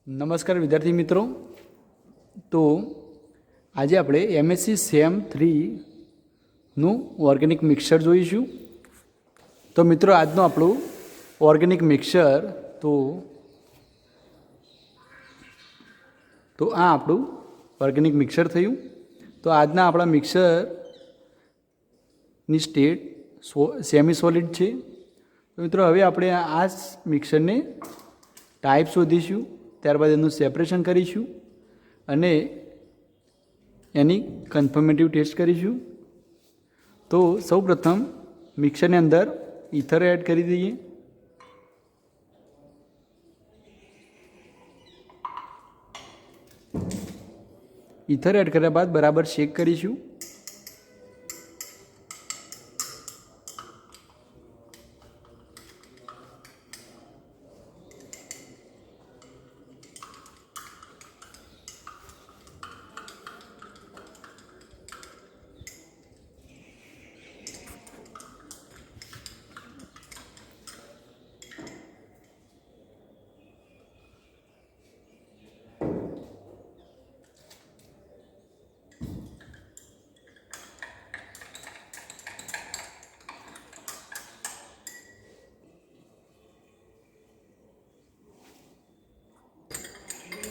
નમસ્કાર વિદ્યાર્થી મિત્રો। તો આજે આપણે એમએસસી સેમ 3નું ઓર્ગેનિક મિક્સર જોઈશું। તો મિત્રો આજનું આપણું ઓર્ગેનિક મિક્સર તો આ આપણું ઓર્ગેનિક મિક્સર થયું। તો આજના આપણા મિક્સરની સ્ટેટ સેમી સોલિડ છે। તો મિત્રો હવે આપણે આ મિક્સરને ટાઈપ શોધીશું, ત્યારબાદ એનું સેપરેશન કરીશું અને એની કન્ફર્મેટિવ ટેસ્ટ કરીશું। તો સૌપ્રથમ મિક્સરની અંદર ઇથર એડ કરી દઈએ। ઇથર એડ કર્યા બાદ બરાબર શેક કરીશું।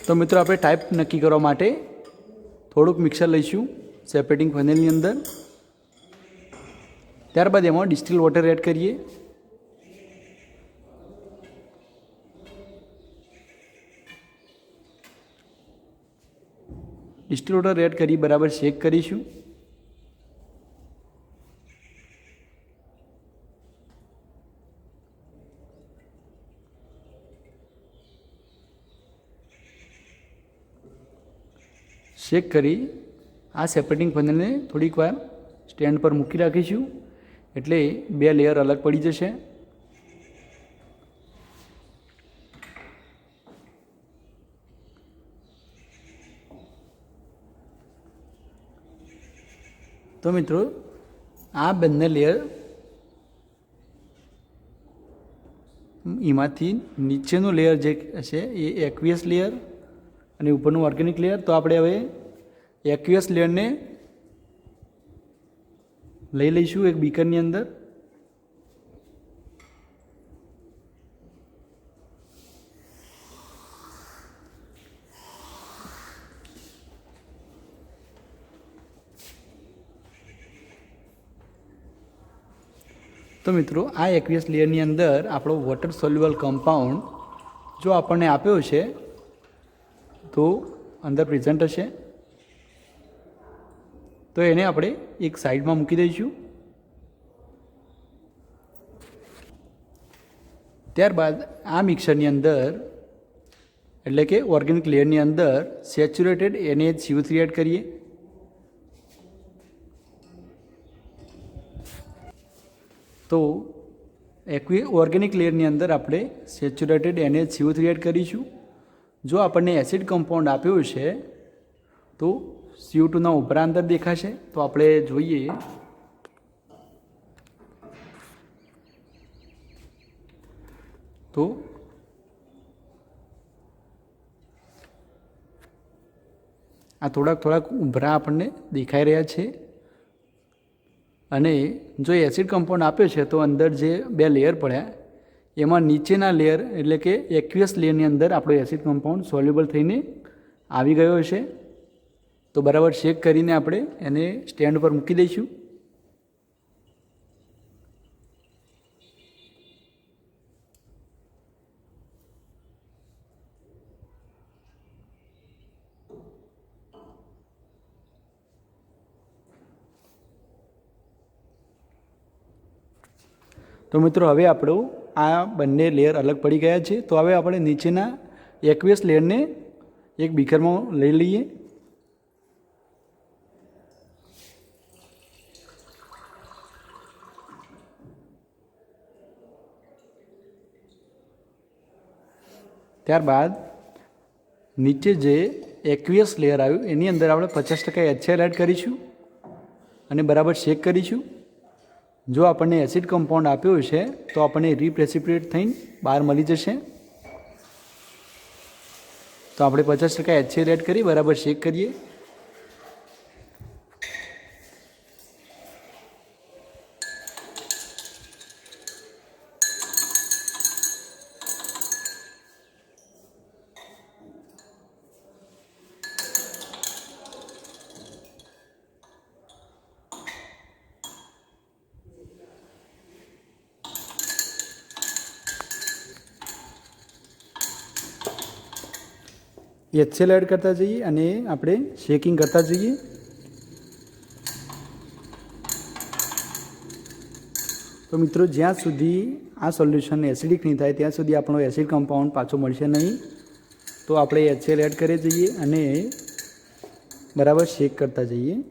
તો મિત્રો આપણે ટાઈપ નક્કી કરવા માટે થોડુંક મિક્સર લઈશું સેપરેટિંગ ફનેલની અંદર। ત્યારબાદ એમાં ડિસ્ટિલ વોટર એડ કરીએ। ડિસ્ટિલ વોટર એડ કરી બરાબર શેક કરીશું। શેક કરી આ સેપરેટિંગ ફનેલને થોડીક વાર સ્ટેન્ડ પર મૂકી રાખીશું, એટલે બે લેયર અલગ પડી જશે। તો મિત્રો આ બંને લેયર એમાંથી નીચેનું લેયર જે હશે એ એક્વિયસ લેયર અને ઉપરનું ઓર્ગેનિક લેયર। તો આપણે હવે એક્વિયસ લેયરને લઈ લઈશું એક બીકરની અંદર। તો મિત્રો આ એક્વિયસ લેયરની અંદર આપણો વોટર સોલ્યુબલ કમ્પાઉન્ડ જો આપણને આપ્યો છે તો અંદર પ્રેઝન્ટ હશે। તો એને આપણે એક સાઈડમાં મૂકી દઈશું। ત્યારબાદ આ મિક્સરની અંદર એટલે કે ઓર્ગેનિક લેયરની અંદર સેચ્યુરેટેડ NaHCO3 એડ કરીએ। તો ઓર્ગેનિક લેયરની અંદર આપણે સેચ્યુરેટેડ NaHCO3 એડ કરીશું। જો આપણને એસિડ કમ્પાઉન્ડ આપ્યું છે તો CO2ના ઉભરા અંદર દેખાશે। તો આપણે જોઈએ તો આ થોડાક ઉભરા આપણને દેખાઈ રહ્યા છે। અને જો એસિડ કમ્પાઉન્ડ આપ્યો છે તો અંદર જે બે લેયર પડ્યા એમાં નીચેના લેયર એટલે કે એક્વિયસ લેયરની અંદર આપણો એસિડ કમ્પાઉન્ડ સોલ્યુબલ થઈને આવી ગયો હશે। તો બરાબર શેક કરીને આપણે એને સ્ટેન્ડ પર મૂકી દઈશું। તો મિત્રો હવે આપણું આ બંને લેયર અલગ પડી ગયા છે। તો હવે આપણે નીચેના એક્વિયસ લેયરને એક બીકરમાં લઈ લઈએ। ત્યારબાદ નીચે જે એક્વિયસ લેયર આવ્યું એની અંદર આપણે 50% HCl એડ કરીશું અને બરાબર શેક કરીશું। જો આપણને એસિડ કમ્પાઉન્ડ આપ્યો છે તો આપણને રીપ્રેસિપિટેટ થઈને બહાર મળી જશે। તો આપણે 50% HCl એડ કરી બરાબર શેક કરીએ. HCl એડ કરતા જઈએ અને આપણે શેકિંગ કરતા જઈએ. તો મિત્રો જ્યાં સુધી આ સોલ્યુશન એસિડિક નહીં થાય ત્યાં સુધી આપણો એસિડ કમ્પાઉન્ડ પાછો મળશે નહીં. તો આપણે HCl એડ કરી જઈએ અને બરાબર શેક કરતા જઈએ.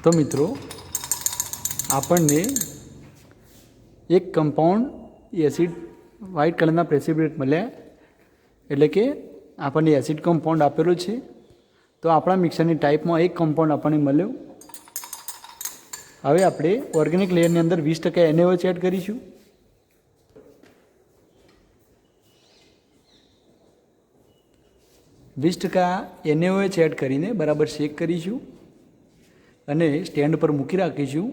તો મિત્રો આપણને એક કમ્પાઉન્ડ એસિડ વ્હાઇટ કલરના પ્રેસિપિટેટ મળ્યા, એટલે કે આપણને એસિડ કમ્પાઉન્ડ આપેલો છે. તો આપણા મિક્સરની ટાઈપમાં એક કમ્પાઉન્ડ આપણને મળ્યો. હવે આપણે ઓર્ગેનિક લેયરની અંદર 20% NaOH એડ કરીશું. NaOH એડ કરીને બરાબર શેક કરીશું અને સ્ટેન્ડ પર મૂકી રાખીશું,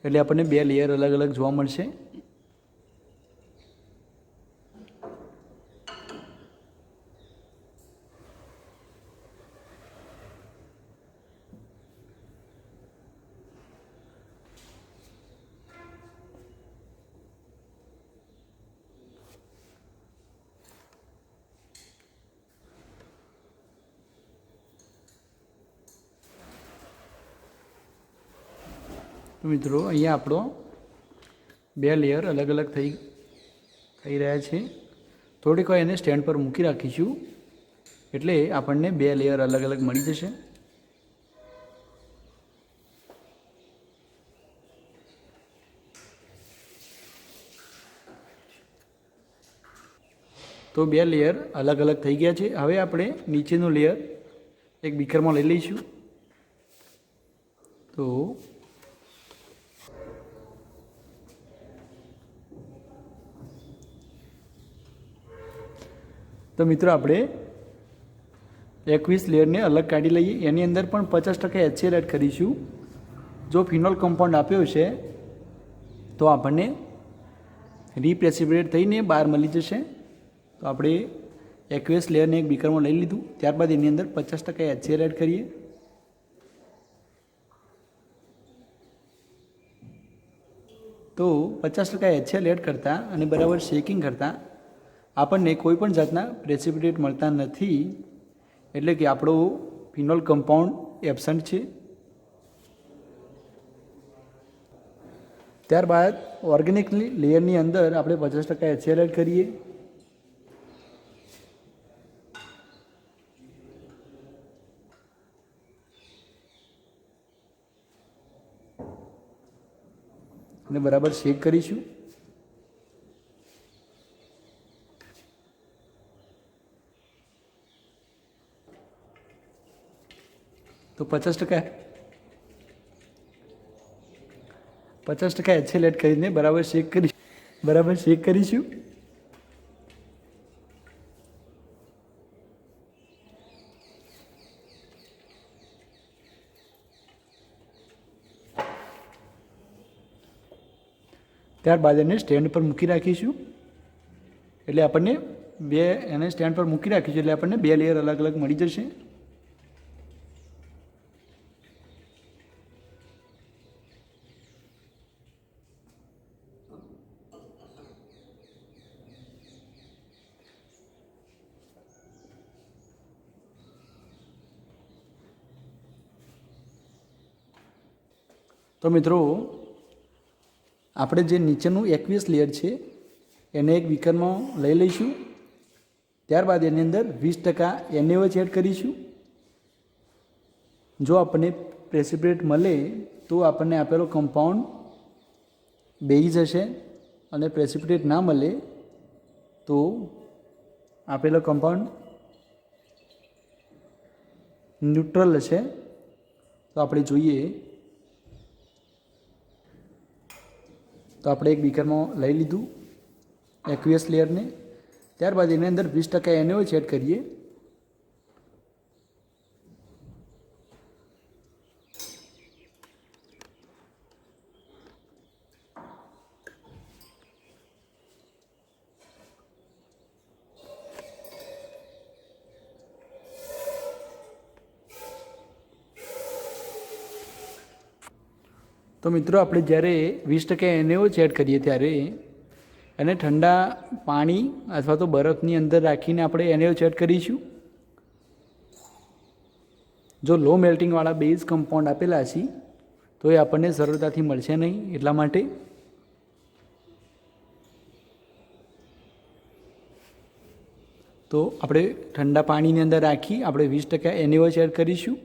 એટલે આપણને 2 લેયર અલગ અલગ જોવા મળશે. તો મિત્રો અહીંયા આપણો 2 લેયર અલગ અલગ થઈ રહ્યા છે. થોડીક વાર એને સ્ટેન્ડ પર મૂકી રાખીશું એટલે આપણને 2 લેયર અલગ અલગ મળી જશે. તો 2 લેયર અલગ અલગ થઈ ગયા છે. હવે આપણે નીચેનું લેયર એક બીકરમાં લઈ લઈશું. તો મિત્રો આપણે 21 લેયરને અલગ કાઢી લઈએ. એની અંદર પણ 50% HCl એડ કરીશું. જો ફિનોલ કમ્પાઉન્ડ આપ્યો છે તો આપણને રીપ્રેસિપિટેટ થઈને બહાર મળી જશે. તો આપણે 21 લેયરને એક બીકરમાં લઈ લીધું. ત્યારબાદ એની અંદર 50% HCl એડ કરીએ. તો 50% HCl એડ કરતાં અને બરાબર શેકિંગ કરતાં આપણને કોઈ પણ જાતના પ્રેસિપિટેટ મળતા નથી. એટલે કે આપણો ફિનોલ કમ્પાઉન્ડ એબસન્ટ છે. ત્યારબાદ ઓર્ગેનિક લેયરની અંદર આપણે 50% HCl એડ કરીએ. અને બરાબર શેક કરીશું. તો 50% HCl એડ કરીને બરાબર શેક કરીશું. ત્યારબાદ એને સ્ટેન્ડ પર મૂકી રાખીશું. એટલે આપણને એને સ્ટેન્ડ પર મૂકી રાખીશું એટલે આપણને 2 લેયર અલગ અલગ મળી જશે. તો મિત્રો આપણે જે નીચેનું 21 લેયર છે એને એક બીકરમાં લઈ લઈશું. ત્યારબાદ એની અંદર 20% NaOH એડ કરીશું. જો આપણને પ્રેસિપિટેટ મળે તો આપણને આપેલો કમ્પાઉન્ડ બેઝ હશે અને પ્રેસિપિટેટ ના મળે તો આપેલો કમ્પાઉન્ડ ન્યુટ્રલ હશે. તો આપણે જોઈએ. તો આપણે એક બીકરમાં લઈ લીધું 21 લેયરને. ત્યારબાદ એની અંદર 20% NaOH એડ કરીએ. તો મિત્રો આપણે જ્યારે 20% NaOH એડ કરીએ ત્યારે એને ઠંડા પાણી અથવા તો બરફની અંદર રાખીને આપણે NaOH એડ કરીશું. જો લો મેલ્ટિંગવાળા બેઝ કમ્પાઉન્ડ આપેલા છે તો એ આપણને સરળતાથી મળશે નહીં. એટલા માટે તો આપણે ઠંડા પાણીની અંદર રાખી આપણે 20% NaOH એડ કરીશું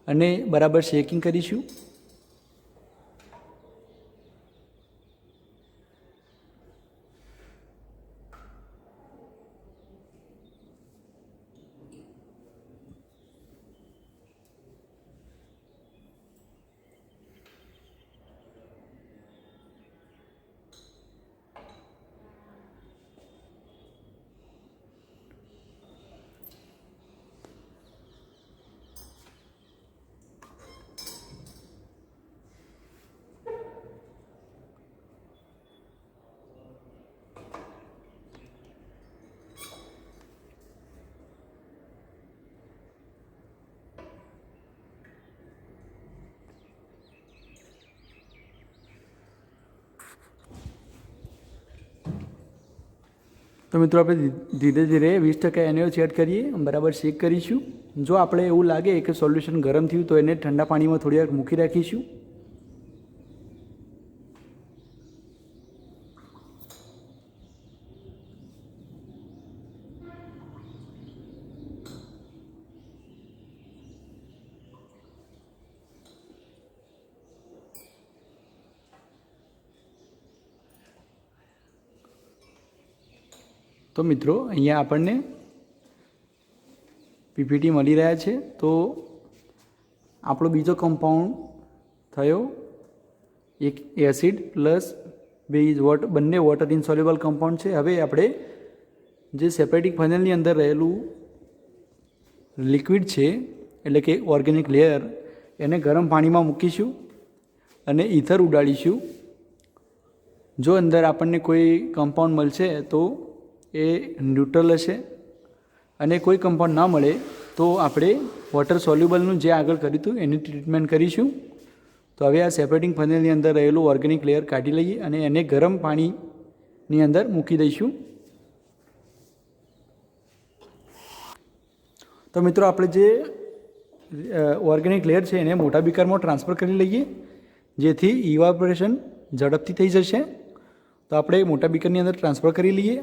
અને બરાબર શેકિંગ કરીશું. તો મિત્રો આપણે ધીરે ધીરે 20% NaOH એડ કરીએ, બરાબર શેક કરીશું. જો આપણે એવું લાગે કે સોલ્યુશન ગરમ થયું તો એને ઠંડા પાણીમાં થોડી વાર મૂકી રાખીશું. તો મિત્રો અહીંયા આપણને પીપીટી મળી રહ્યા છે. તો આપણો બીજો કમ્પાઉન્ડ થયો એક એસિડ પ્લસ બેઝ બંને વોટર ઇન્સોલ્યુબલ કમ્પાઉન્ડ છે. હવે આપણે જે સેપરેટિંગ ફનેલની અંદર રહેલું લિક્વિડ છે એટલે કે ઓર્ગેનિક લેયર એને ગરમ પાણીમાં મૂકીશું અને ઈથર ઉડાડીશું. જો અંદર આપણને કોઈ કમ્પાઉન્ડ મળશે તો એ ન્યુટ્રલ હશે અને કોઈ કમ્પાઉન્ડ ના મળે તો આપણે વોટર સોલ્યુબલનું જે આગળ કર્યું હતું એની ટ્રીટમેન્ટ કરીશું. તો હવે આ સેપરેટિંગ ફનેલની અંદર રહેલું ઓર્ગેનિક લેયર કાઢી લઈએ અને એને ગરમ પાણીની અંદર મૂકી દઈશું. તો મિત્રો આપણે જે ઓર્ગેનિક લેયર છે એને મોટા બીકરમાં ટ્રાન્સફર કરી લઈએ જેથી ઇવાપોરેશન ઝડપથી થઈ જશે. તો આપણે મોટા બીકરની અંદર ટ્રાન્સફર કરી લઈએ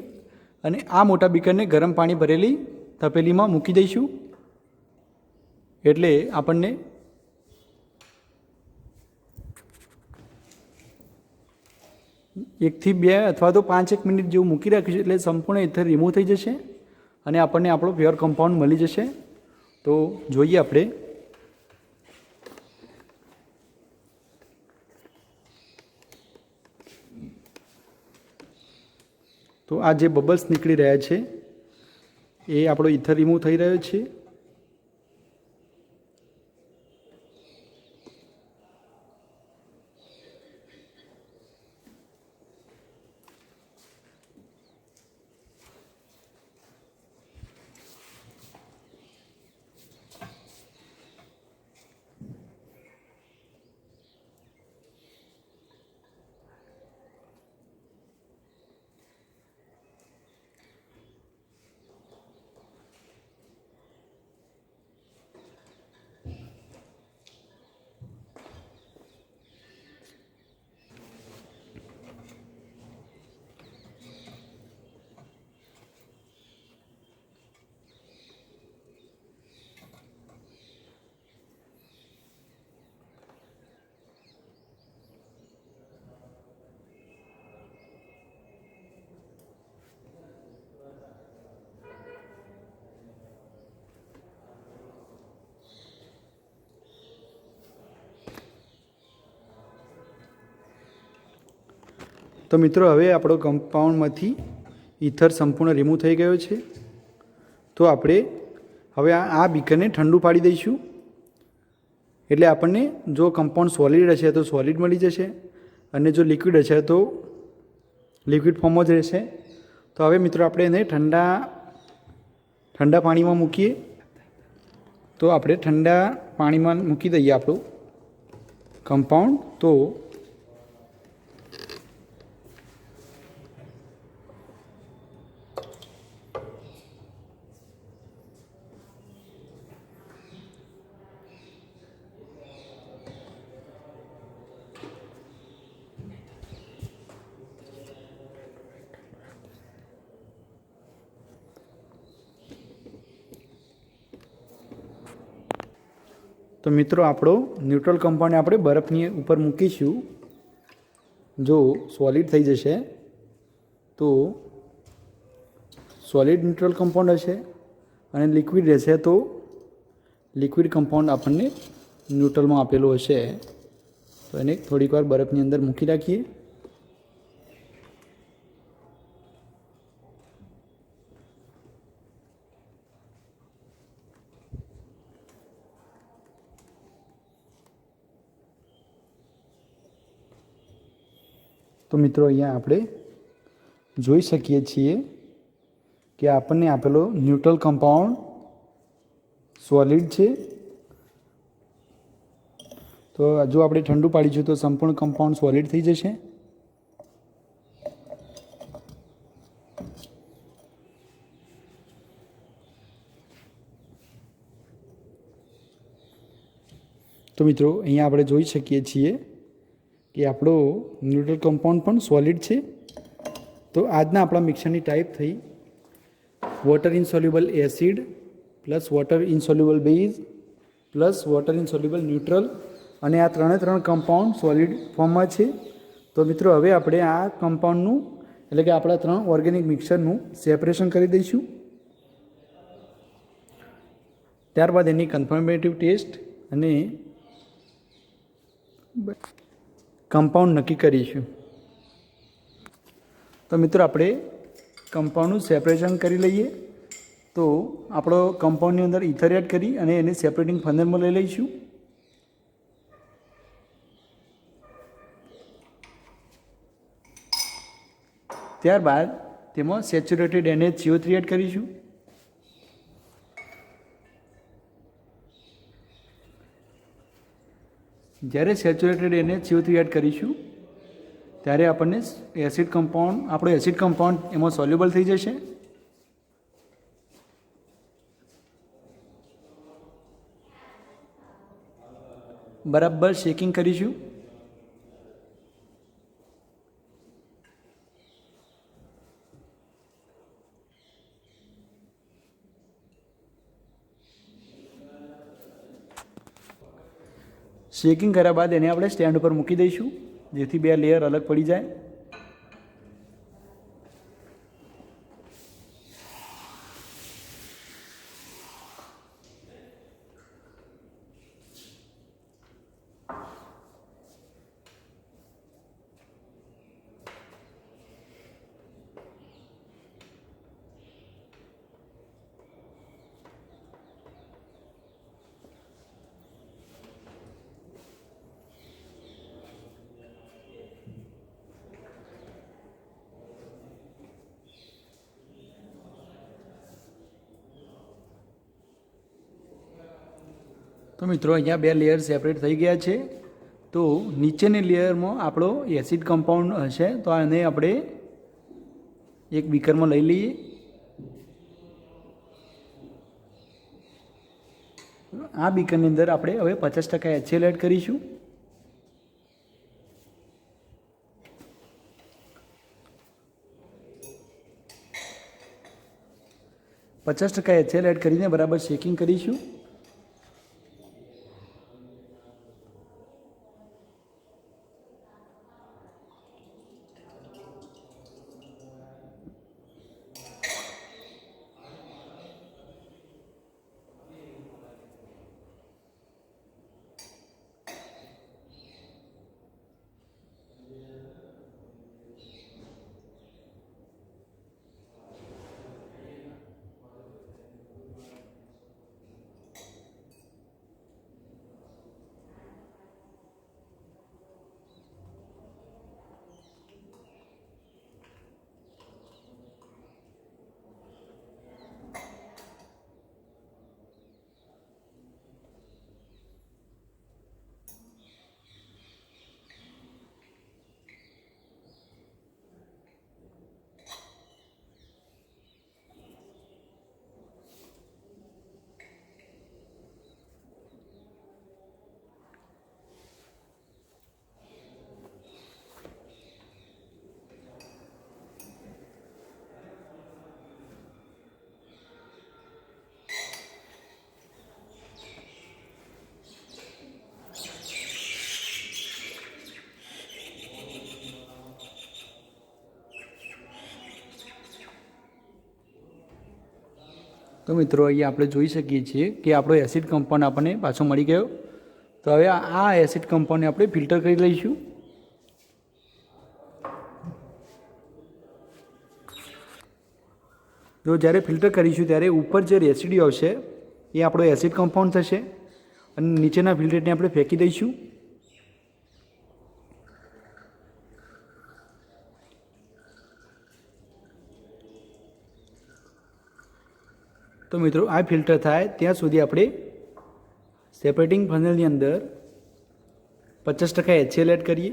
અને આ મોટા બીકરને ગરમ પાણી ભરેલી તપેલીમાં મૂકી દઈશું. એટલે આપણને એકથી 2 અથવા તો 5 મિનિટ જેવું મૂકી રાખીશું એટલે સંપૂર્ણ ઇથર રિમૂવ થઈ જશે અને આપણને આપણો પ્યોર કમ્પાઉન્ડ મળી જશે. તો જોઈએ આપણે. તો આ જે બબલ્સ નીકળી રહ્યા છે એ આપણો ઇથર રિમૂવ થઈ રહ્યો છે. તો મિત્રો હવે આપણો કમ્પાઉન્ડમાંથી ઇથર સંપૂર્ણ રિમૂવ થઈ ગયો છે. તો આપણે હવે આ બીકરને ઠંડુ પાડી દઈશું એટલે આપણને જો કમ્પાઉન્ડ સોલિડ હશે તો સોલિડ મળી જશે અને જો લિક્વિડ હશે તો લિક્વિડ ફોર્મ જ રહેશે. તો હવે મિત્રો આપણે એને ઠંડા પાણીમાં મૂકીએ. તો આપણે ઠંડા પાણીમાં મૂકી દઈએ આપણું કમ્પાઉન્ડ. તો મિત્રો આપણો ન્યુટ્રલ કમ્પાઉન્ડને આપણે બરફની ઉપર મૂકીશું. જો સોલિડ થઈ જશે તો સોલિડ ન્યુટ્રલ કમ્પાઉન્ડ હશે અને લિક્વિડ રહેશે તો લિક્વિડ કમ્પાઉન્ડ આપણને ન્યુટ્રલમાં આપેલો હશે. તો એને થોડીક વાર બરફની અંદર મૂકી રાખીએ. તો મિત્રો અહીંયા આપણે જોઈ શકીએ છીએ કે આપણને આપેલો ન્યુટ્રલ કમ્પાઉન્ડ સોલિડ છે. તો જો આપણે ઠંડુ પાડીશું તો સંપૂર્ણ કમ્પાઉન્ડ સોલિડ થઈ જશે. તો મિત્રો અહીંયા આપણે જોઈ શકીએ છીએ કે આપણો ન્યુટ્રલ કમ્પાઉન્ડ પણ સોલિડ છે. તો આજના આપણા મિક્સરની ટાઈપ થઈ water ઇનસોલ્યુબલ acid plus water ઇનસોલ્યુબલ base plus water ઇનસોલ્યુબલ neutral અને આ ત્રણે ત્રણ કમ્પાઉન્ડ સોલિડ ફોર્મમાં છે. તો મિત્રો હવે આપણે આ કમ્પાઉન્ડનું એટલે કે આપણા 3 ઓર્ગેનિક મિક્સરનું સેપરેશન કરી દઈશું. ત્યારબાદ એની કન્ફર્મેટિવ ટેસ્ટ અને કમ્પાઉન્ડ નક્કી કરીશું. તો મિત્રો આપણે કમ્પાઉન્ડનું સેપરેશન કરી લઈએ. તો આપણો કમ્પાઉન્ડની અંદર ઇથર એડ કરી અને એને સેપરેટિંગ ફનલમાં લઈ લઈશું. ત્યારબાદ તેમાં સેચ્યુરેટેડ NaCO3 એડ કરીશું. જ્યારે સેચ્યુરેટેડ NaCO3 એડ કરીશું ત્યારે આપણને આપણો એસિડ કમ્પાઉન્ડ એમાં સોલ્યુબલ થઈ જશે. બરાબર શેકિંગ કરીશું. શેકિંગ કર્યા બાદ એને આપણે સ્ટેન્ડ ઉપર મૂકી દઈશું, જેથી 2 લેયર અલગ પડી જાય. તો મિત્રો અહીંયા 2 લેયર સેપરેટ થઈ ગયા છે. તો નીચેની લેયરમાં આપણો એસિડ કમ્પાઉન્ડ હશે. તો આને આપણે એક બીકરમાં લઈ લઈએ. આ બીકરની અંદર આપણે હવે 50% HCl એડ કરીશું. HCl એડ કરીને બરાબર શેકિંગ કરીશું. તો મિત્રો અહીંયા આપણે જોઈ શકીએ છીએ કે આપણો એસિડ કમ્પાઉન્ડ આપણને પાછો મળી ગયો. તો હવે આ એસિડ કમ્પાઉન્ડને આપણે ફિલ્ટર કરી લઈશું. જો જ્યારે ફિલ્ટર કરીશું ત્યારે ઉપર જે રેસિડ્યુ આવશે એ આપણો એસિડ કમ્પાઉન્ડ થશે અને નીચેના ફિલ્ટરને આપણે ફેંકી દઈશું. તો મિત્રો આ ફિલ્ટર થાય ત્યાં સુધી આપણે સેપરેટિંગ ફનલની અંદર 50% HCl એડ કરીએ.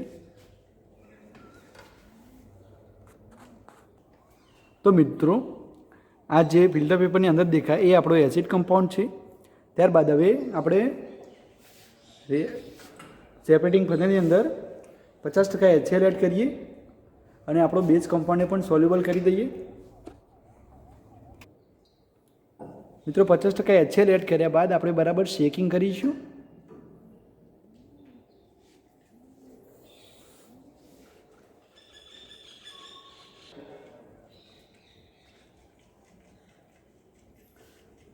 તો મિત્રો આ જે ફિલ્ટર પેપરની અંદર દેખાય એ આપણો એસિડ કમ્પાઉન્ડ છે. ત્યારબાદ હવે આપણે સેપરેટિંગ ફનલની અંદર 50% HCl એડ કરીએ અને આપણો બેઝ કમ્પાઉન્ડને પણ સોલ્યુબલ કરી દઈએ. મિત્રો 50% HCl એડ કર્યા બાદ આપણે બરાબર શેકિંગ કરીશું.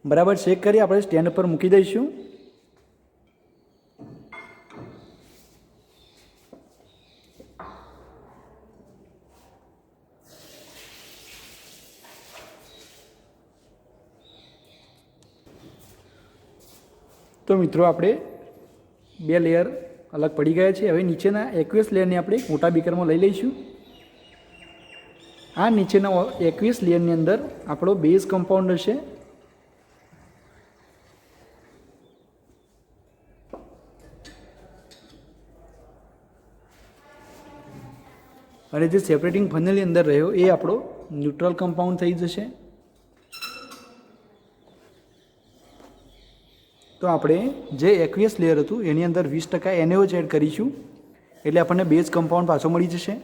બરાબર શેક કરી આપણે સ્ટેન્ડ પર મૂકી દઈશું। તો મિત્રો આપણે 2 લેયર અલગ પડી ગયા છે। હવે નીચેના એકવીસ લેયરને આપણે એક મોટા બીકરમાં લઈ લઈશું। આ નીચેના 21 લેયરની અંદર આપણો બેઝ કમ્પાઉન્ડ હશે। અને જે સેપરેટિંગ ફનલની અંદર રહ્યો એ આપણો ન્યુટ્રલ કમ્પાઉન્ડ થઈ જશે। તો આપણે જે એકવીસ લેયર હતું એની અંદર 20% NaOH એડ કરીશું એટલે આપણને બેઝ કમ્પાઉન્ડ પાછો મળી જશે।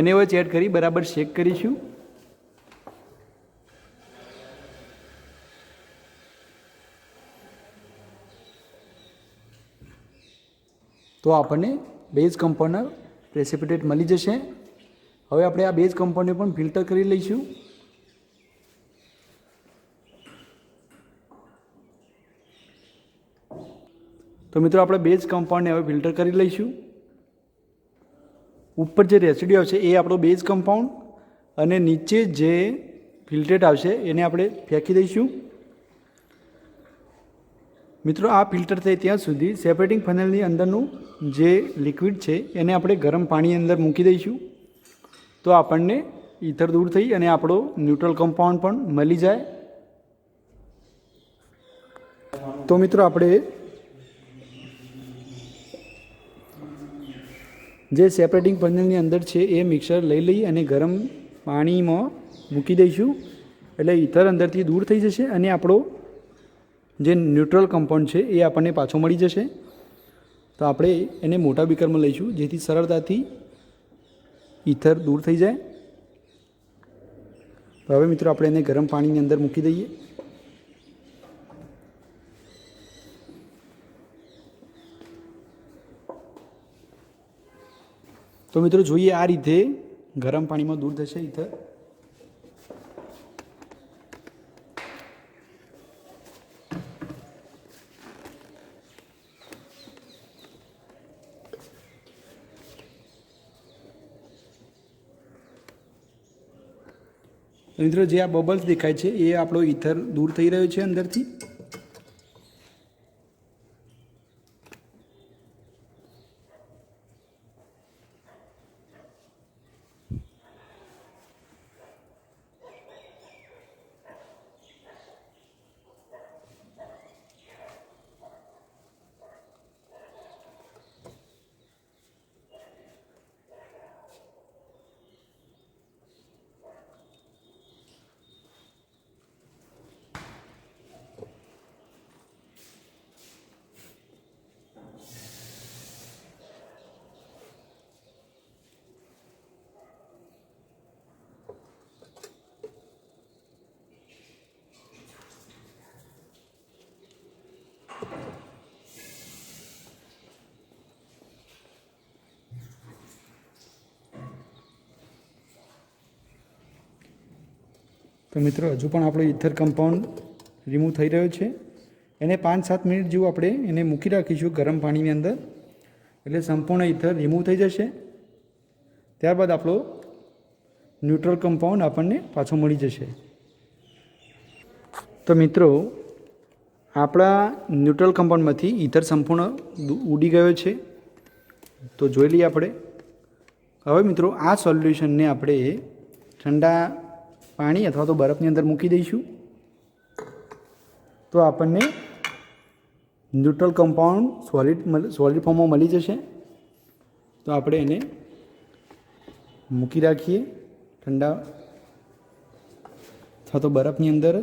NaOH એડ કરી બરાબર શેક કરીશું। તો આપણને બેઝ કમ્પાઉન્ડર પ્રેસિપિટેટ મળી જશે। હવે આપણે આ બેઝ કમ્પાઉન્ડને પણ ફિલ્ટર કરી લઈશું। તો મિત્રો આપણે બેઝ કમ્પાઉન્ડને હવે ફિલ્ટર કરી લઈશું। ઉપર જે રેસિડ્યુ આવશે એ આપણો બેઝ કમ્પાઉન્ડ અને નીચે જે ફિલ્ટ્રેટ આવશે એને આપણે ફેંકી દઈશું। મિત્રો આ ફિલ્ટર થાય ત્યાં સુધી સેપરેટિંગ ફનલની અંદરનું જે લિક્વિડ છે એને આપણે ગરમ પાણી અંદર મૂકી દઈશું। તો આપણને ઈથર દૂર થઈ અને આપણો ન્યુટ્રલ કમ્પાઉન્ડ પણ મળી જાય। તો મિત્રો આપણે જે સેપરેટિંગ ફનલની અંદર છે એ મિક્સર લઈ અને ગરમ પાણીમાં મૂકી દઈશું એટલે ઈથર અંદરથી દૂર થઈ જશે અને આપણો જે ન્યુટ્રલ કમ્પાઉન્ડ છે એ આપણને પાછો મળી જશે। તો આપણે એને મોટા બીકરમાં લઈશું જેથી સરળતાથી ઈથર દૂર થઈ જાય। તો હવે મિત્રો આપણે એને ગરમ પાણીની અંદર મૂકી દઈએ। તો મિત્રો જોઈએ આ રીતે ગરમ પાણીમાં દૂર થશે ઈથર। મિત્રો જે આ બબલ્સ દેખાય છે એ આપણો ઈથર દૂર થઈ રહ્યો છે અંદરથી। તો મિત્રો હજુ પણ આપણો ઈથર કમ્પાઉન્ડ રિમૂવ થઈ રહ્યો છે। એને 5-7 મિનિટ જેવું આપણે એને મૂકી રાખીશું ગરમ પાણીની અંદર એટલે સંપૂર્ણ ઈથર રિમૂવ થઈ જશે। ત્યારબાદ આપણો ન્યુટ્રલ કમ્પાઉન્ડ આપણને પાછો મળી જશે। તો મિત્રો આપણા ન્યુટ્રલ કમ્પાઉન્ડમાંથી ઈથર સંપૂર્ણ ઉડી ગયો છે। તો જોઈ લઈએ આપણે। હવે મિત્રો આ સોલ્યુશનને આપણે ઠંડા પાણી અથવા તો બરફની અંદર મૂકી દઈશું તો આપણને ન્યુટ્રલ કમ્પાઉન્ડ સોલિડ ફોર્મમાં મળી જશે। તો આપણે એને મૂકી રાખીએ ઠંડા અથવા તો બરફની અંદર।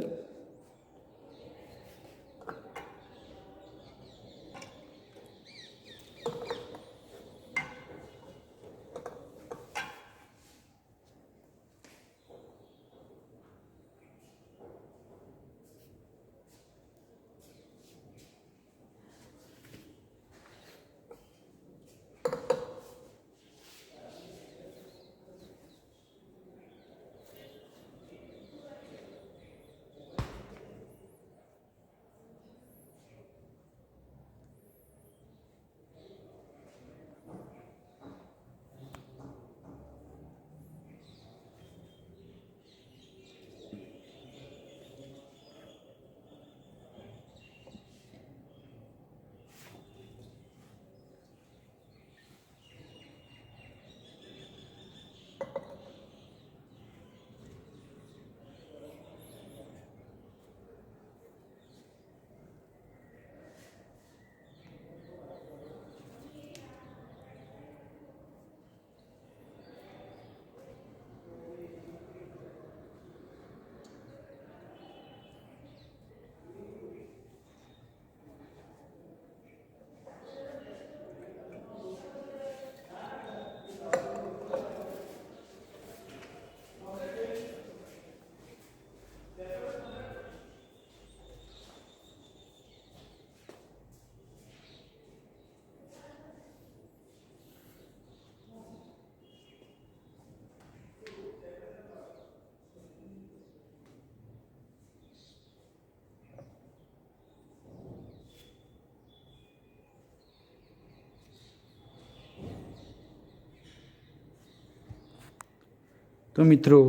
તો મિત્રો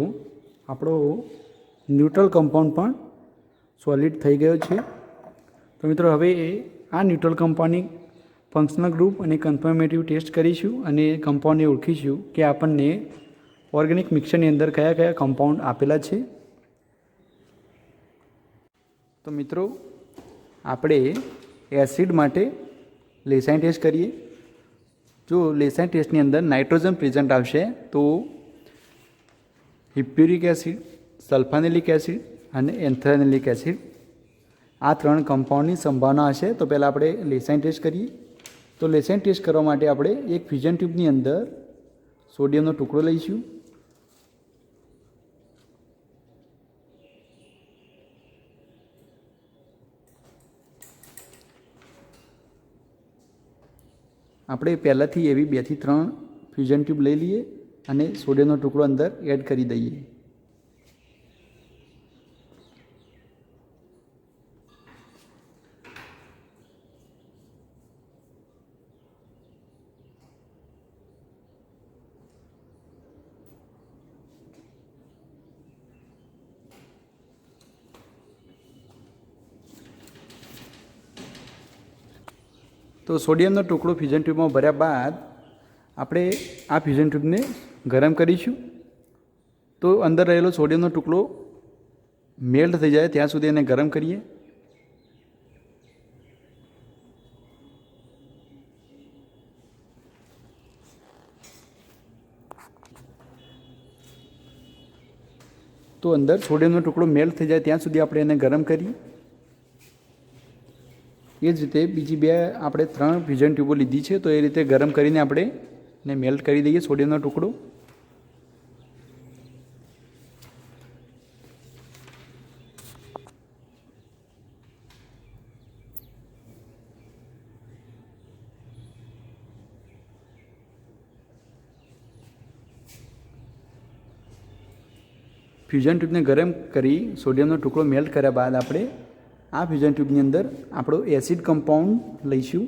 આપણો ન્યુટ્રલ કમ્પાઉન્ડ પણ સોલિડ થઈ ગયો છે. તો મિત્રો હવે આ ન્યુટ્રલ કમ્પાઉન્ડની ફંક્શનલ ગ્રુપ અને કન્ફર્મેટિવ ટેસ્ટ કરીશું અને કમ્પાઉન્ડને ઓળખીશું કે આપણને ઓર્ગેનિક મિક્સરની અંદર કયા કયા કમ્પાઉન્ડ આપેલા છે. તો મિત્રો આપણે એસિડ માટે લેસાઇન ટેસ્ટ કરીએ. જો લેસાઇન ટેસ્ટની અંદર નાઇટ્રોજન પ્રેઝન્ટ આવશે તો હિપ્યુરિક એસિડ, સલ્ફાનેલિક એસિડ અને એન્થ્રેનેલિક એસિડ આ 3 કમ્પાઉન્ડની સંભાવના હશે. તો પહેલાં આપણે લેસાઇન ટેસ્ટ કરીએ. તો લેસાઇન ટેસ્ટ કરવા માટે આપણે એક ફ્યુઝન ટ્યુબની અંદર સોડિયમનો ટુકડો લઈશું. આપણે પહેલાંથી એવી 2 થી 3 ફ્યુઝન ટ્યુબ લઈ લઈએ અને સોડિયમનો ટુકડો અંદર એડ કરી દઈએ. તો સોડિયમનો ટુકડો ફ્યુઝન ટ્યુબમાં ભર્યા બાદ આપણે આ ફ્યુઝન ટ્યુબને ગરમ કરીશું. તો અંદર રહેલો સોડિયમનો ટુકડો મેલ્ટ થઈ જાય ત્યાં સુધી એને ગરમ કરીએ. તો અંદર સોડિયમનો ટુકડો મેલ્ટ થઈ જાય ત્યાં સુધી આપણે એને ગરમ કરીએ. એ જ રીતે બીજી 2 આપણે 3 ફ્યુઝન ટ્યુબો લીધી છે. તો એ રીતે ગરમ કરીને આપણે એને મેલ્ટ કરી દઈએ સોડિયમનો ટુકડો. ફ્યુઝન ટ્યુબને ગરમ કરી સોડિયમનો ટુકડો મેલ્ટ કર્યા બાદ આપણે આ ફ્યુઝન ટ્યુબની અંદર આપણો એસિડ કમ્પાઉન્ડ લઈશું.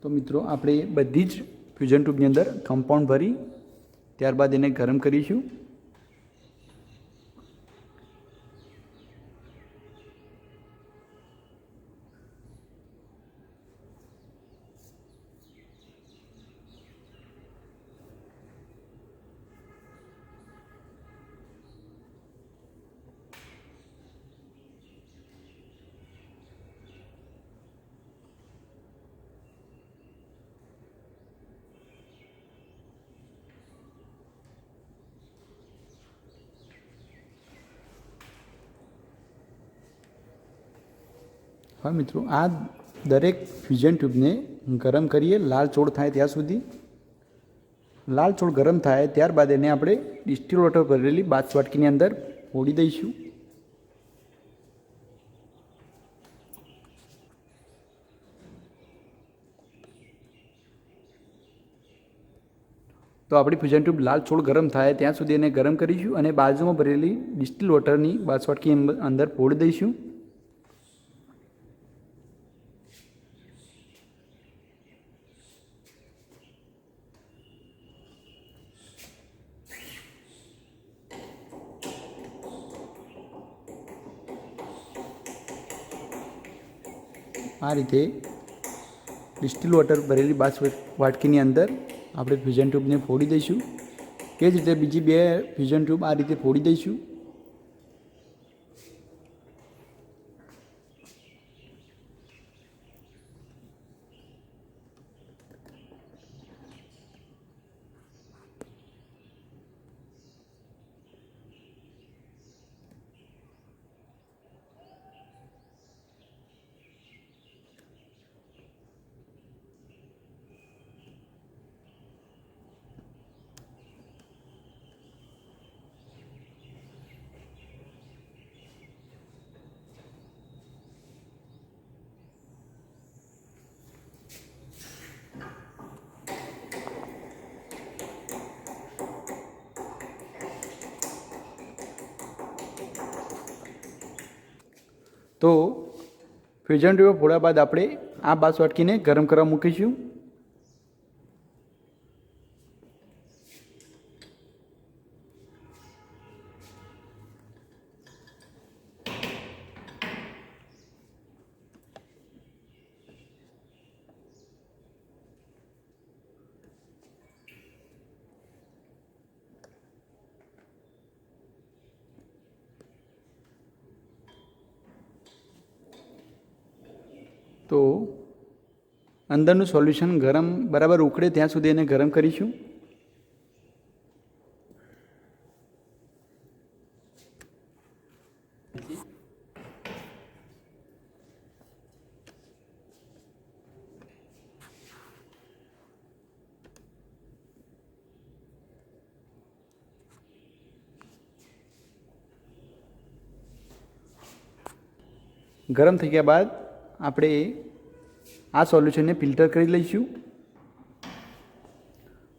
તો મિત્રો આપણે બધી જ ફ્યુઝન ટ્યુબની અંદર કમ્પાઉન્ડ ભરી ત્યારબાદ એને ગરમ કરીશું. હવે મિત્રો આ દરેક ફ્યુઝન ટ્યુબને ગરમ કરીએ લાલચોળ થાય ત્યાં સુધી. લાલચોળ ગરમ થાય ત્યારબાદ એને આપણે ડિસ્ટિલ વોટર ભરેલી બાથવાટકીની અંદર ઓળી દઈશું. તો આપણી ફ્યુઝન ટ્યુબ લાલચોળ ગરમ થાય ત્યાં સુધી એને ગરમ કરીશું અને બાજુમાં ભરેલી ડિસ્ટિલ વોટરની બાથવાટકી અંદર ઓળી દઈશું. આ રીતે ડિસ્ટિલ વોટર ભરેલી વાટકીની અંદર આપણે ફ્યુઝન ટ્યુબને ફોડી દઈશું. એ જ રીતે બીજી 2 ફ્યુઝન ટ્યુબ આ રીતે ફોડી દઈશું. તો ફ્યુઝન ટ્યુબ ફોડ્યા બાદ આપણે આ બાસવાટકીને ગરમ કરવા મૂકીશું. તો અંદરનું સોલ્યુશન ગરમ બરાબર ઉકળે ત્યાં સુધી એને ગરમ કરીશું. ગરમ થઈ ગયા બાદ આપણે આ સોલ્યુશનને ફિલ્ટર કરી લઈશું.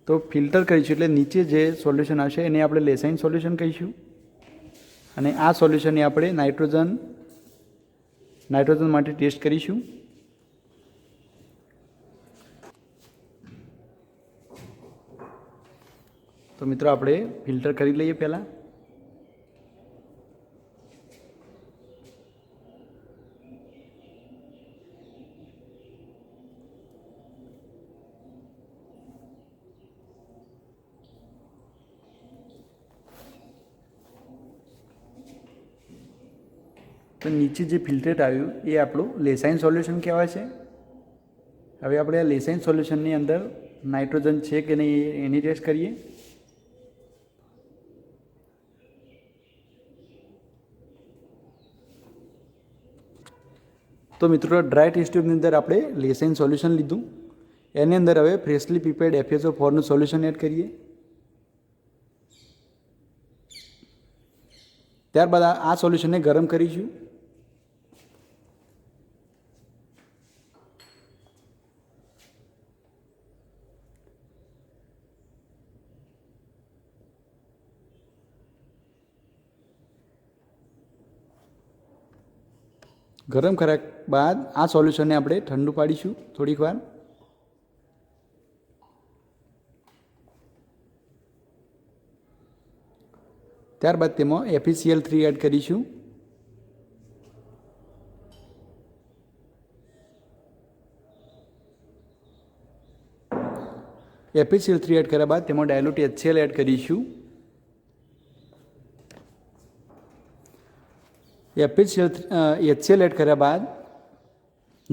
તો ફિલ્ટર કરીશું એટલે નીચે જે સોલ્યુશન આવશે એને આપણે લેસાઇન સોલ્યુશન કહીશું. અને આ સોલ્યુશનને આપણે નાઇટ્રોજન માટે ટેસ્ટ કરીશું. તો મિત્રો આપણે ફિલ્ટર કરી લઈએ પહેલાં. તો નીચે જે ફિલ્ટર આવ્યું એ આપણું લેસાઇન સોલ્યુશન કહેવાય છે. હવે આપણે આ લેસાઇન સોલ્યુશનની અંદર નાઇટ્રોજન છે કે નહીં એની ટેસ્ટ કરીએ. તો મિત્રો ડ્રાય ટેસ્ટ ટ્યુબની અંદર આપણે લેસાઇન સોલ્યુશન લીધું. એની અંદર હવે ફ્રેશલી પ્રિપેર્ડ FeSO4નું સોલ્યુશન એડ કરીએ. ત્યારબાદ આ સોલ્યુશનને ગરમ કરીશું. ગરમ કર્યા બાદ આ સોલ્યુશનને આપણે ઠંડુ પાડીશું થોડીક વાર. ત્યારબાદ તેમાં FeCl3 એડ કરીશું. FeCl3 એડ કર્યા બાદ તેમાં ડાયલ્યુટ HCl એડ કરીશું. HCl એડ કર્યા બાદ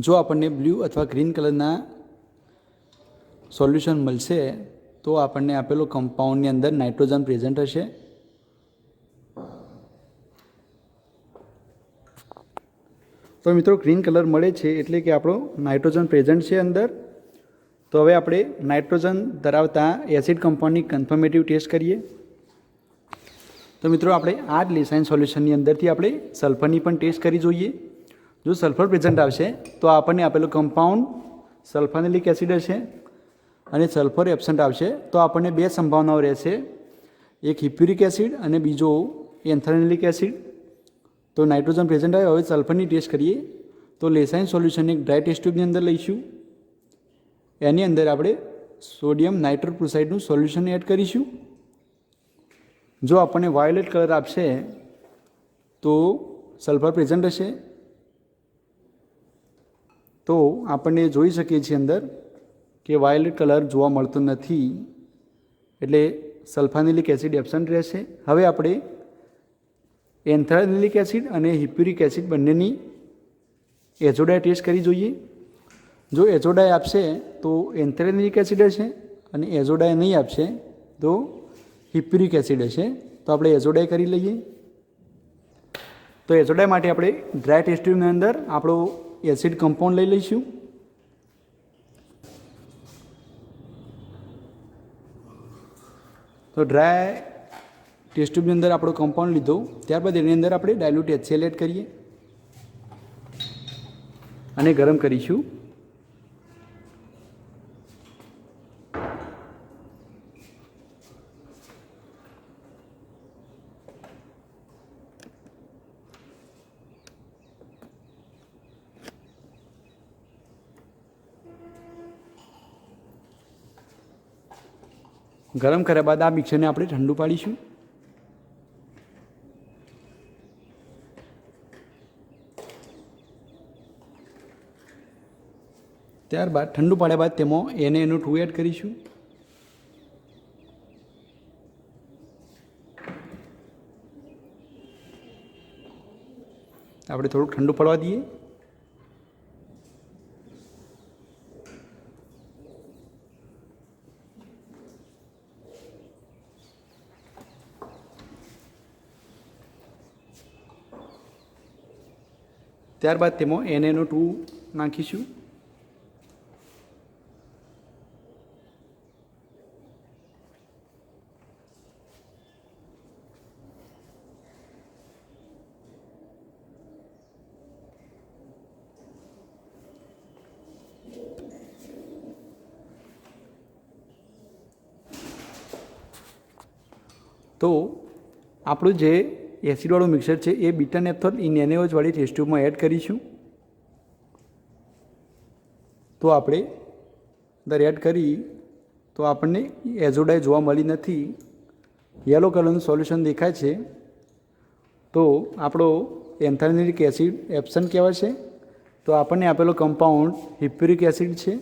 જો આપણને બ્લુ અથવા ગ્રીન કલરના સોલ્યુશન મળશે તો આપણને આપેલો કમ્પાઉન્ડની અંદર નાઇટ્રોજન પ્રેઝન્ટ હશે. તો મિત્રો ગ્રીન કલર મળે છે એટલે કે આપણો નાઇટ્રોજન પ્રેઝન્ટ છે અંદર. તો હવે આપણે નાઇટ્રોજન ધરાવતા એસિડ કમ્પાઉન્ડની કન્ફર્મેટિવ ટેસ્ટ કરીએ. તો મિત્રો આપણે આ જ લેસાઇન સોલ્યુશનની અંદરથી આપણે સલ્ફરની પણ ટેસ્ટ કરી જોઈએ. જો સલ્ફર પ્રેઝન્ટ આવશે તો આપણને આપેલું કમ્પાઉન્ડ સલ્ફાનિલિક એસિડ હશે, અને સલ્ફર એબસન્ટ આવશે તો આપણને બે સંભાવનાઓ રહેશે, એક હિપ્યુરિક એસિડ અને બીજો એન્થાનિલિક એસિડ. તો નાઇટ્રોજન પ્રેઝન્ટ આવે. હવે સલ્ફરની ટેસ્ટ કરીએ. તો લેસાઇન સોલ્યુશનને એક ડ્રાય ટેસ્ટ ટ્યુબની અંદર લઈશું. એની અંદર આપણે સોડિયમ નાઇટ્રોક્લોરાઇડનું સોલ્યુશન એડ કરીશું. જો આપણને વાયોલેટ કલર આપશે તો સલ્ફર પ્રેઝન્ટ હશે. તો આપણને જોઈ શકીએ છીએ અંદર કે વાયોલેટ કલર જોવા મળતો નથી, એટલે સલ્ફાનિલિક એસિડ એબસન્ટ રહેશે. હવે આપણે એન્થાનિલિક એસિડ અને હિપ્યુરિક એસિડ બંનેની એઝોડાઈ ટેસ્ટ કરી જોઈએ. જો એઝોડાઈ આપશે તો એન્થાનિલિક એસિડ હશે, અને એઝોડાઈ નહીં આપશે તો હિપ્યુરિક એસિડ હશે. તો આપણે એઝોડાઈ કરી લઈએ. તો એઝોડાઈ માટે આપણે ડ્રાય ટેસ્ટ ટ્યુબની અંદર આપણો એસિડ કમ્પાઉન્ડ લઈ લઈશું. તો ડ્રાય ટેસ્ટ ટ્યુબની અંદર આપણો કમ્પાઉન્ડ લીધો. ત્યારબાદ એની અંદર આપણે ડાયલ્યુટ HCl એડ કરીએ અને ગરમ કરીશું. ગરમ કર્યા બાદ આ મિક્સરને આપણે ઠંડુ પાડીશું. ત્યારબાદ ઠંડુ પાડ્યા બાદ તેમાં NaNO2 એડ કરીશું. આપણે થોડુંક ઠંડુ પડવા દઈએ. ત્યારબાદ તેમાં NaNO2 નાખીશું. તો આપણું જે એસિડવાળું મિક્સર છે એ બીટા નેપ્થોલ ઇન NaOH વાળી ટેસ્ટ ટ્યુબમાં એડ કરીશું. તો આપણે અંદર એડ કરી તો આપણને એઝોડાઈ જોવા મળી નથી, યલો કલરનું સોલ્યુશન દેખાય છે. તો આપણો એન્થાલ્યુરિક એસિડ એપ્સન કહેવાય છે. તો આપણને આપેલો કમ્પાઉન્ડ હિપ્યુરિક એસિડ છે.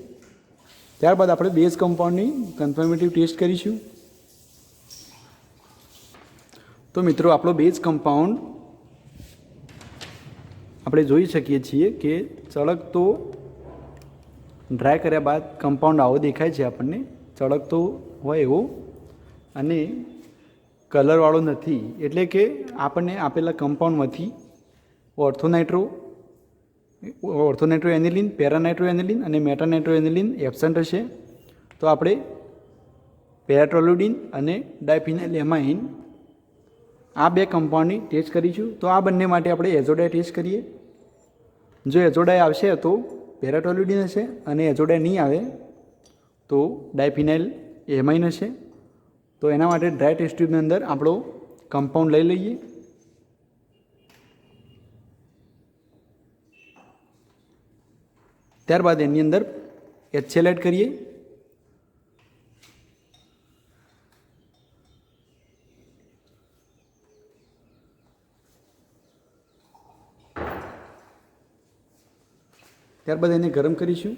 ત્યારબાદ આપણે બેઝ કમ્પાઉન્ડની કન્ફર્મેટિવ ટેસ્ટ કરીશું. તો મિત્રો આપણો બેઝ કમ્પાઉન્ડ આપણે જોઈ શકીએ છીએ કે ચળકતો ડ્રાય કર્યા બાદ કમ્પાઉન્ડ આવો દેખાય છે આપણને, ચળકતો હોય એવો, અને કલરવાળો નથી. એટલે કે આપણને આપેલા કમ્પાઉન્ડમાંથી ઓર્થોનાઇટ્રો એનિલિન, પેરાનાઇટ્રો એનિલિન અને મેટાનાઇટ્રો એનિલિન એબ્સન્ટ હશે. તો આપણે પેરાટોલ્યુડિન અને ડાયફિનાઇલ એમાઇન આ બે કમ્પાઉન્ડની ટેસ્ટ કરીશું. તો આ બંને માટે આપણે એઝોડાઈ ટેસ્ટ કરીએ. જો એઝોડાઈ આવશે તો પેરાટોલ્યુડિન હશે, અને એઝોડાઈ નહીં આવે તો ડાયફિનાઇલ એમાઇન હશે. તો એના માટે ડ્રાય ટેસ્ટ ટ્યુબની અંદર આપણો કમ્પાઉન્ડ લઈ લઈએ. ત્યારબાદ એની અંદર HCl એડ કરીએ. ત્યારબાદ એને ગરમ કરીશું.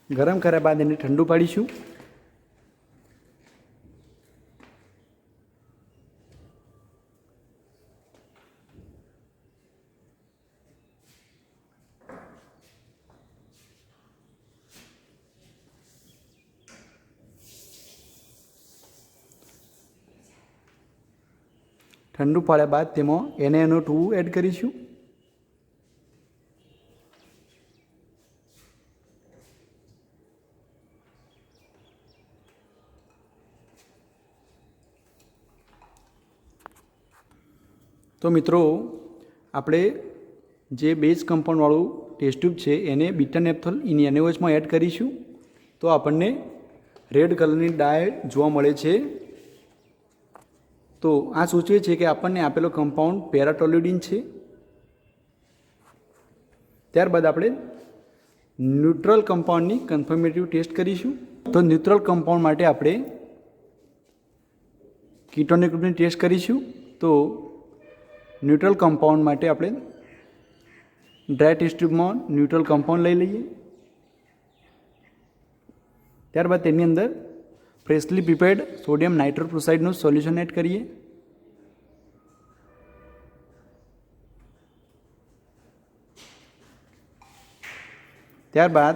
ગરમ કર્યા બાદ એને ઠંડુ પાડીશું. ઠંડુ પાડ્યા બાદ તેમાં NaNO2 એડ કરીશું. તો મિત્રો આપણે જે બેઝ કમ્પાઉન્ડવાળું ટેસ્ટ ટ્યુબ છે એને બીટા નેપ્થોલ ઇન NaOHમાં એડ કરીશું. તો આપણને રેડ કલરની ડાય જોવા મળે છે. તો આ સૂચવે છે કે આપણને આપેલો કમ્પાઉન્ડ પેરાટોલ્યુડિન છે. ત્યારબાદ આપણે ન્યુટ્રલ કમ્પાઉન્ડની કન્ફર્મેટિવ ટેસ્ટ કરીશું. તો ન્યુટ્રલ કમ્પાઉન્ડ માટે આપણે કીટોનિક ગ્રુપની ટેસ્ટ કરીશું. તો ન્યુટ્રલ કમ્પાઉન્ડ માટે આપણે ડ્રાય ટેસ્ટ ટ્યુબમાં ન્યુટ્રલ કમ્પાઉન્ડ લઈ લઈએ. ત્યારબાદ તેની અંદર ફ્રેશલી પ્રિપેર્ડ સોડિયમ નાઇટ્રોક્લોરાઇડનું સોલ્યુશન એડ કરીએ. ત્યારબાદ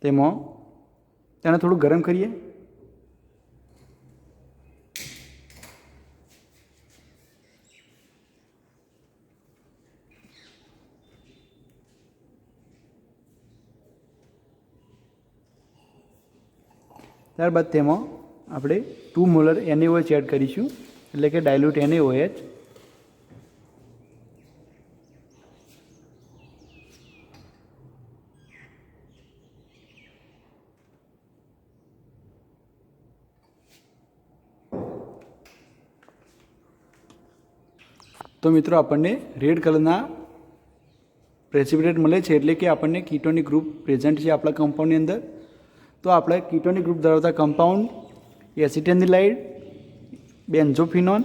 તેમાં તેને થોડું ગરમ કરીએ. ત્યારબાદ તેમાં આપણે 2 મોલર NaOH એડ કરીશું, એટલે કે ડાયલ્યુટ NaOH. તો મિત્રો આપણને રેડ કલરના પ્રેસિપિટેટ મળે છે, એટલે કે આપણને કીટોનિક ગ્રુપ પ્રેઝન્ટ છે આપણા કમ્પાઉન્ડની અંદર. તો આપણે કીટોનિક ગ્રુપ ધરાવતા કમ્પાઉન્ડ એસિટેનિલાઇડ, બેન્ઝોફિનોન,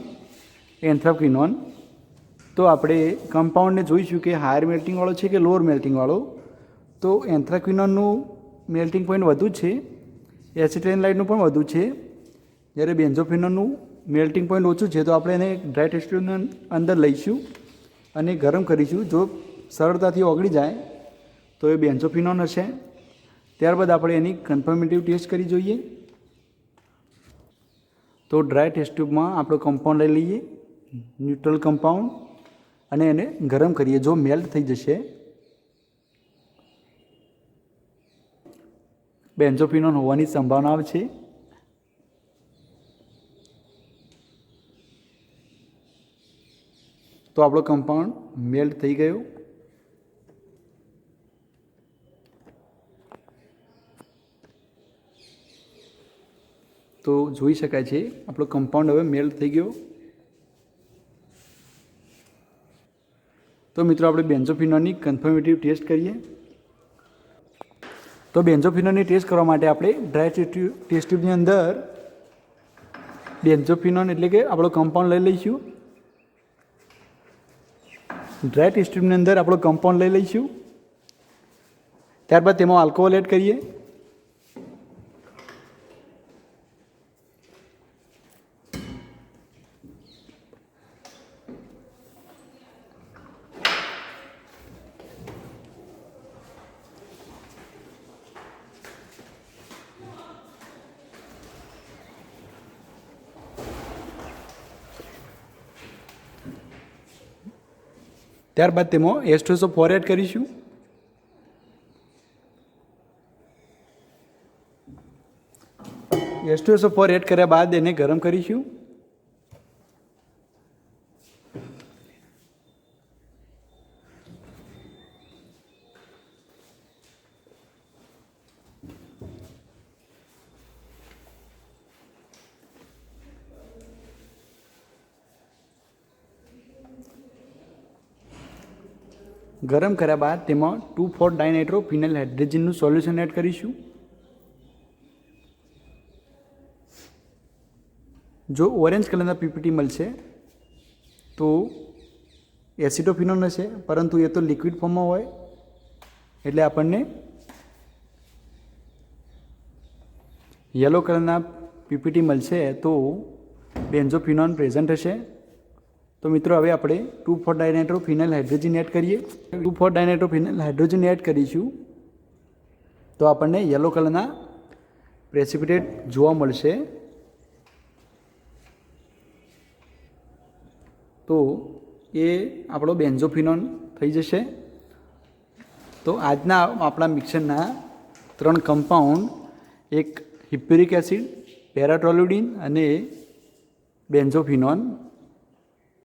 એન્થ્રાક્વિનોન. તો આપણે કમ્પાઉન્ડને જોઈશું કે હાયર મેલ્ટિંગવાળો છે કે લોઅર મેલ્ટિંગવાળો. તો એન્થ્રાક્વિનોનનું મેલ્ટિંગ પોઈન્ટ વધુ છે, એસિટેનિલાઇડનું પણ વધુ છે, જ્યારે બેન્ઝોફિનોનનું મેલ્ટિંગ પોઈન્ટ ઓછું છે. તો આપણે એને ડ્રાય ટેસ્ટ ટ્યુબની અંદર લઈશું અને ગરમ કરીશું. જો સરળતાથી ઓગળી જાય તો એ બેન્ઝોફિનોન હશે. ત્યારબાદ આપણે એની કન્ફર્મેટિવ ટેસ્ટ કરી જોઈએ. તો ડ્રાય ટેસ્ટ ટ્યુબમાં આપણો કમ્પાઉન્ડ લઈ લઈએ, ન્યુટ્રલ કમ્પાઉન્ડ, અને એને ગરમ કરીએ. જો મેલ્ટ થઈ જશે બેન્ઝોફિનોન હોવાની સંભાવના છે. તો આપણો કમ્પાઉન્ડ મેલ્ટ થઈ ગયો. તો જોઈ શકાય છે આપણો કમ્પાઉન્ડ હવે મેલ્ટ થઈ ગયો. તો મિત્રો આપણે બેન્ઝોફિનોનની કન્ફર્મેટિવ ટેસ્ટ કરીએ. તો બેન્ઝોફિનોનની ટેસ્ટ કરવા માટે આપણે ડ્રાય ટેસ્ટ ટ્યુબની અંદર બેન્ઝોફિનોન એટલે કે આપણો કમ્પાઉન્ડ લઈ લઈશું. ડ્રાય ટેસ્ટ ટ્યુબની અંદર આપણો કમ્પાઉન્ડ લઈ લઈશું. ત્યારબાદ તેમાં આલ્કોહોલ એડ કરીએ. ત્યારબાદ તેમાં H2SO4 એડ કરીશું. H2SO4 એડ કર્યા બાદ એને ગરમ કરીશું. ગરમ કર્યા બાદ તેમાં 2,4-ડાયનાઇટ્રોફિનાઇલ હાઇડ્રોજનનું સોલ્યુશન એડ કરીશું. જો ઓરેન્જ કલરના પીપીટી મળશે તો એસિટોફિનોન હશે, પરંતુ એ તો લિક્વિડ ફોર્મમાં હોય, એટલે આપણને યલો કલરના પીપીટી મળશે તો બેન્ઝોફિનોન પ્રેઝન્ટ હશે. તો મિત્રો હવે આપણે 2,4-ડાયનાઇટ્રોફિનાઇલ હાઇડ્રોજન એડ કરીએ. 2,4-ડાયનાઇટ્રોફિનાઇલ હાઇડ્રોજન એડ કરીશું તો આપણને યલો કલરના પ્રેસિપિટેટ જોવા મળશે. તો એ આપણો બેન્ઝોફિનોન થઈ જશે. તો આજના આપણા મિક્સરના 3 કમ્પાઉન્ડ, એક હિપ્યુરિક એસિડ, પેરાટોલ્યુડિન અને બેન્ઝોફિનોન,